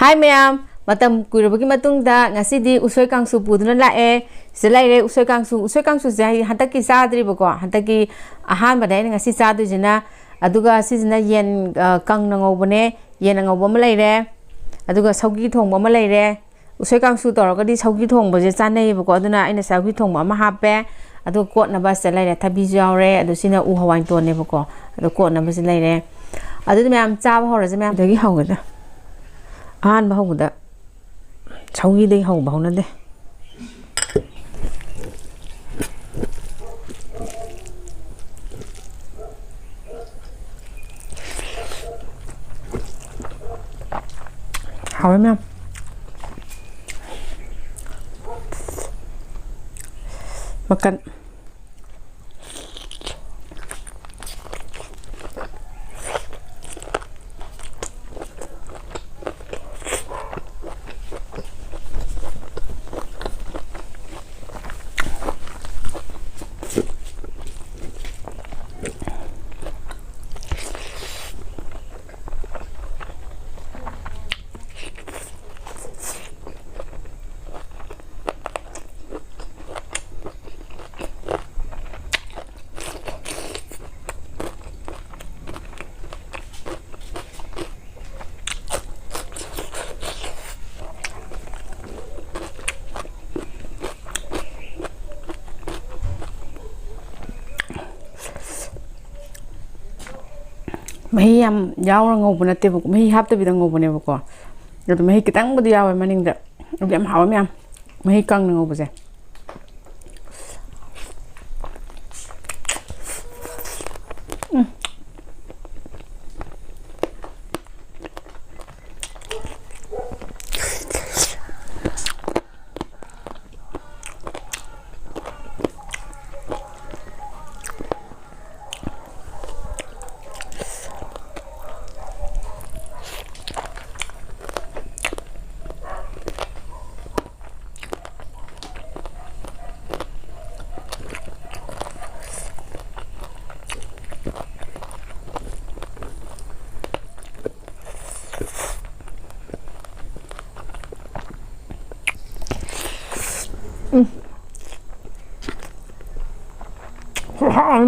Hi ma'am, matam kuirabagi matungda ngasidi usoi kangsu puduna lae selaire usoi kangsu jai hantaki sadri bako hantaki ahan badai ngasi sadu jina aduga sijina yen kang nangobane yen nangobo malaire aduga saugi thongba malaire usoi kangsu toragadi saugi thongba je chanai bako aduna aina saugi thongba ma hape adu kot na ba selaire thabi jawre adu sina u hawain to ne bako adu kot na ba selaire adu ma'am chaba horaje ma'am dagi hawgada an bahauda saugi dei hau bahuna de hau em makan mahi yam yaw ngau buna te bu mahi hap te bidang ngau bune bu ko yo mahi kitang bu yaw maning da yam hawa yam mahi kang ngau bu je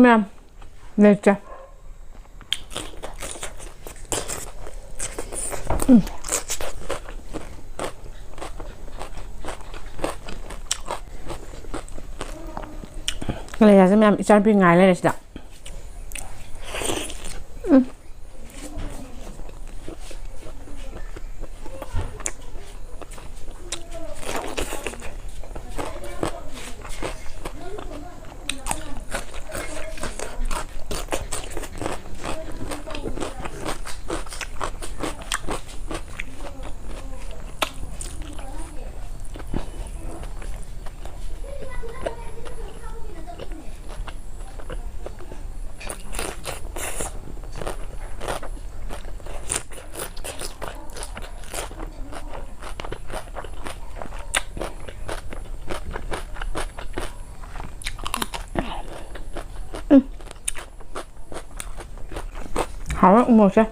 ma'am lecheเลยจะma'amอีจานเป็นไงเลยจ้ะ好，我吃。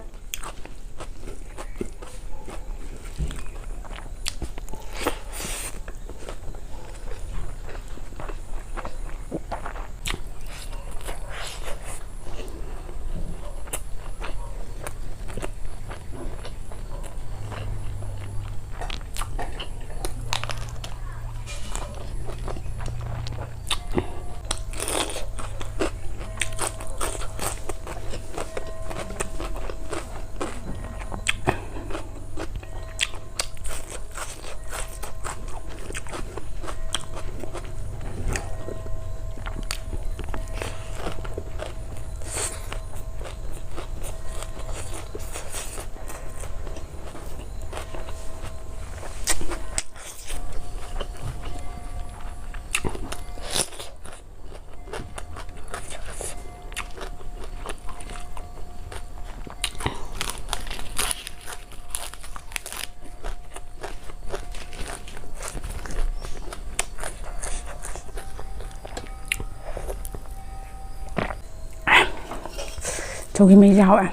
저기 매일 하와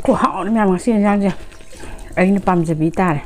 ꯈꯨꯍꯥꯎꯅ ꯃꯌꯥꯝ ꯉꯁꯤ ꯏꯟꯁꯥꯡꯁꯦ ꯑꯩꯅ ꯄꯥꯝꯖꯕꯤ ꯇꯥꯔꯦ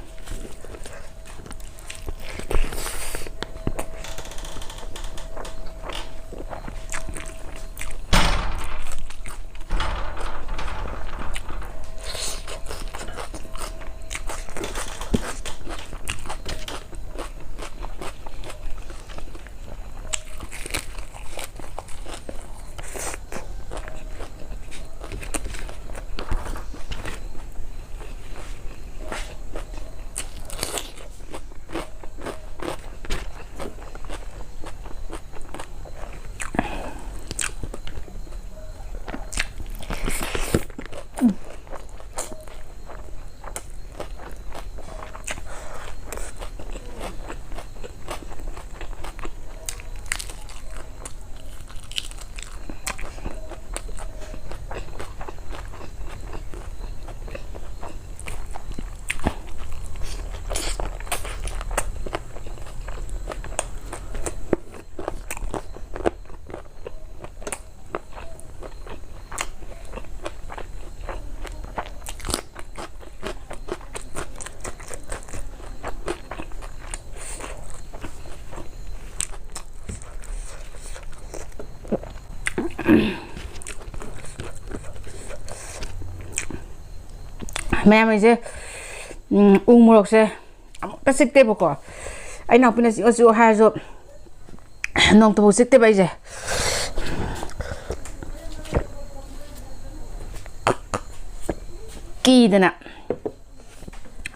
ꯃꯌꯥꯝ ꯑꯩꯁꯦ ꯎ ꯃꯣꯔꯣꯛꯁꯦ ꯑꯃꯨꯛꯇ ꯆꯤꯛꯇꯦꯕꯀꯣ ꯑꯩ ꯅꯥꯎꯄꯤꯅ ꯆꯤꯛꯑꯣ ꯆꯤꯛꯑꯣ ꯍꯥꯏꯔꯁꯨ ꯅꯣꯡꯇꯕꯨ ꯆꯤꯛꯇꯦꯕ ꯑꯩꯁꯦ ꯀꯤꯗꯅ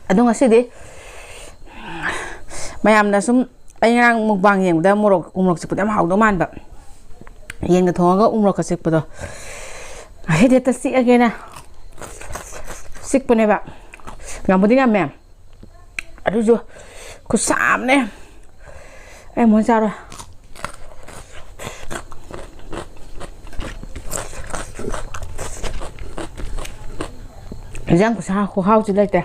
ꯑꯗꯣ ꯉꯁꯤꯗꯤ ꯃꯌꯥꯝꯅ ꯁꯨꯝ ꯑꯩ ꯉꯔꯥꯡ ꯃꯨꯛꯕꯥꯡ ꯌꯦꯡꯕꯗ ꯎ ꯃꯣꯔꯣꯛ ꯆꯤꯛꯄꯗ ꯌꯥꯝ ꯍꯥꯎꯗꯧ ꯃꯥꯟꯕ ꯌꯦꯟꯒ ꯊꯣꯡꯉꯒ ꯎ ꯃꯣꯔꯣꯛꯀ ꯆꯤꯛꯄꯗꯣ ꯉꯁꯤꯗꯤ ꯍꯦꯛꯇ ꯆꯤꯛꯑꯒꯦꯅ ꯆꯤꯛꯄꯅꯦꯕ ꯉꯝꯕꯨꯗꯤ ꯉꯝꯃꯦ ꯑꯗꯨꯁꯨ ꯈꯨꯠꯁꯥꯝꯅꯦ ꯑꯩ ꯑꯃꯨꯛ ꯆꯥꯔꯣꯏ ꯏꯟꯖꯥꯡ ꯈꯨꯍꯥꯎꯁꯤ ꯂꯩꯇꯦ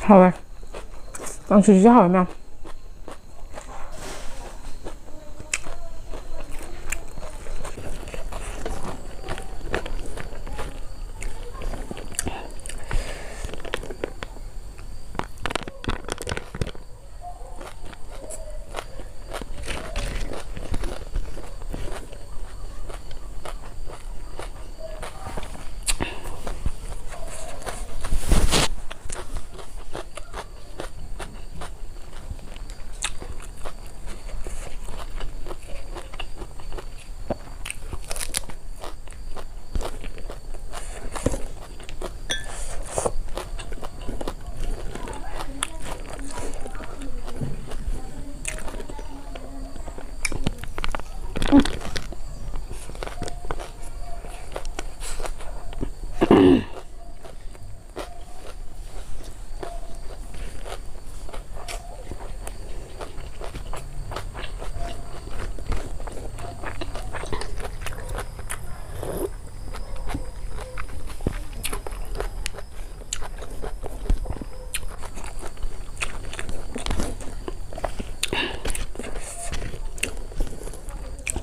하와 깡수 진짜 하와면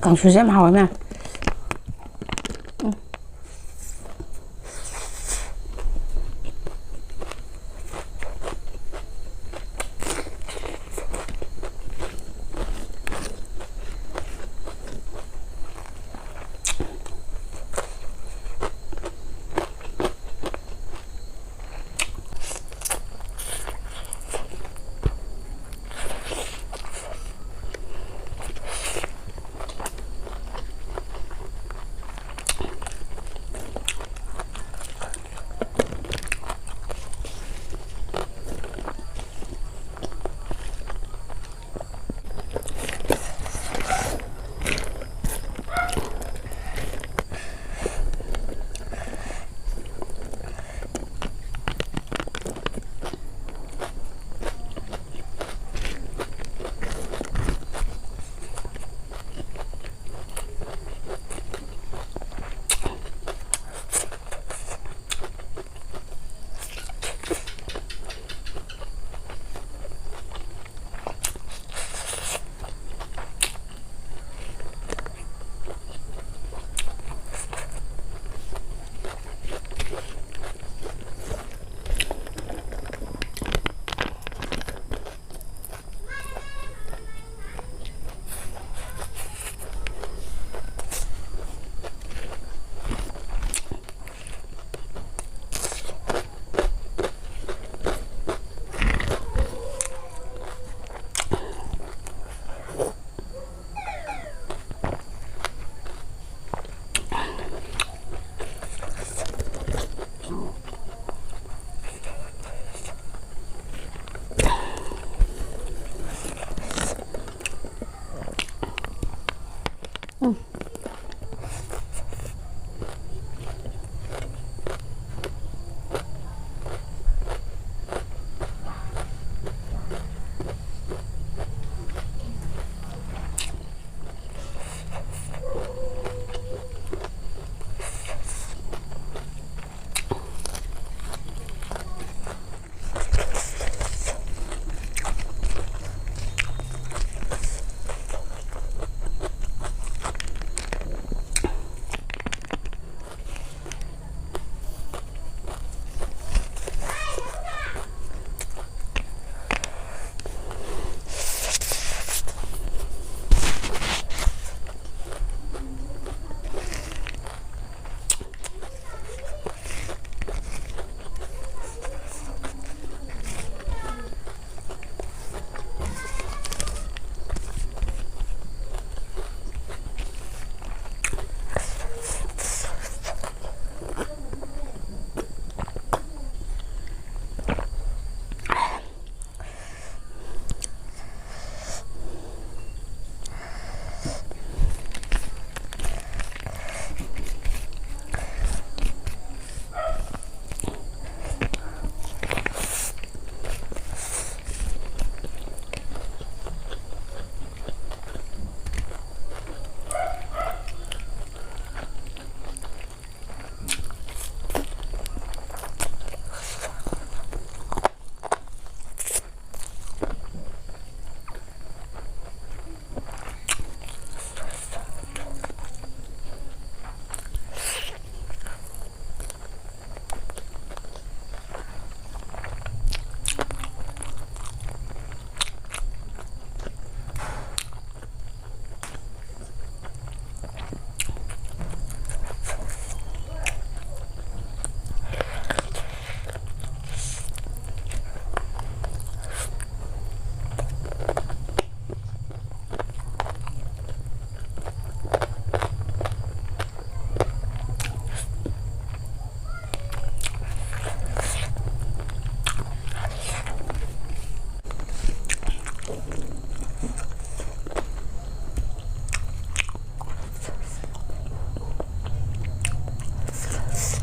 깡수 좀 하와면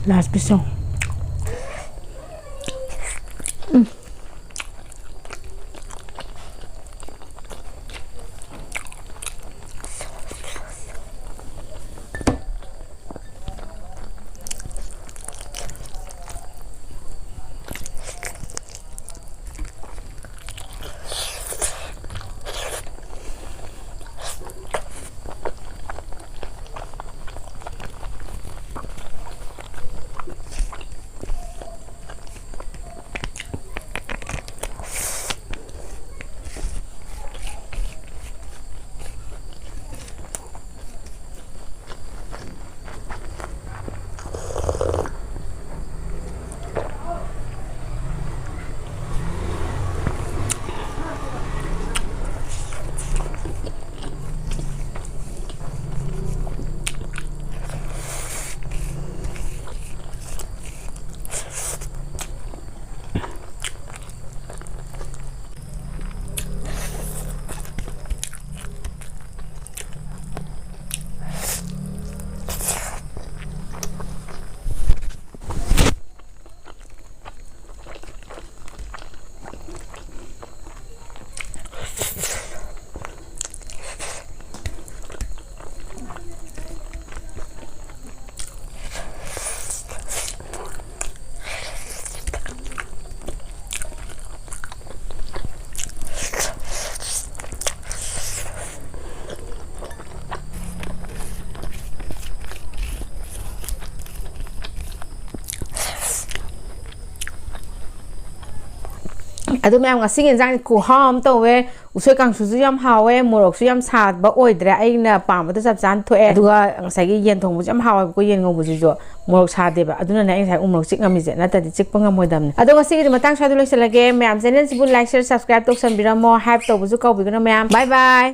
Last pisau. Adu me am ngasing enjang ku ham to we usoi kangsu su yam hawe morok su yam sa ba oidre aina pam ta chap chan thoe aduga ngasai gi yen thong bu yam hawe ko yen ngom bu jo morok sa de ba aduna na ngai umrok chik ngami je na ta di chik panga modam adu ngasing gi matang sa du loisalage me am channel sibu like share subscribe to san biramo hype to bu ju ka bu na me am bye bye